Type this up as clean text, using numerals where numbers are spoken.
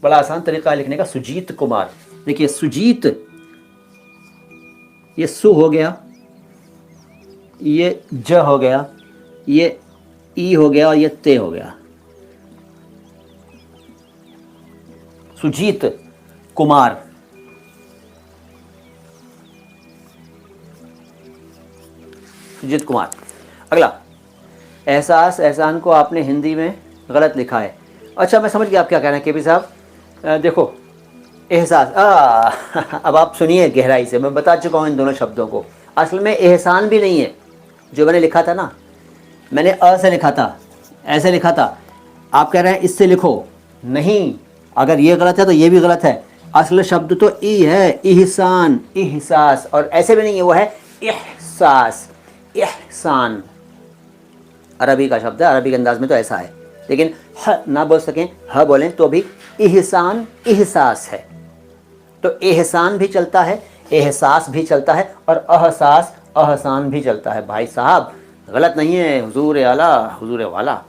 बड़ा आसान तरीका है लिखने का, सुजीत कुमार। देखिए सुजीत, ये सु हो गया, ये ज हो गया, ये ई हो गया और ये ते हो गया। सुजीत कुमार। सुजीत कुमार। अगला, एहसास, एहसान को आपने हिंदी में गलत लिखा है। अच्छा मैं समझ गया आप क्या कह रहे हैं केपी साहब। देखो एहसास, अब आप सुनिए गहराई से, मैं बता चुका हूँ इन दोनों शब्दों को। असल में एहसान भी नहीं है, जो मैंने लिखा था ना, मैंने अ से लिखा था, ऐसे लिखा था, आप कह रहे हैं इससे लिखो, नहीं, अगर ये गलत है तो ये भी गलत है। असल शब्द तो ई है, इहसान, इहसास, और ऐसे भी नहीं है, वो है इहसास, इहसान। अरबी का शब्द है, अरबी के अंदाज में तो ऐसा है, लेकिन ह ना बोल सकें, ह बोलें तो भी इहसान इहसास है। तो एहसान भी चलता है, एहसास भी चलता है, और अहसास अहसान भी चलता है। भाई साहब गलत नहीं है, हुजूर आला हुजूर वाला।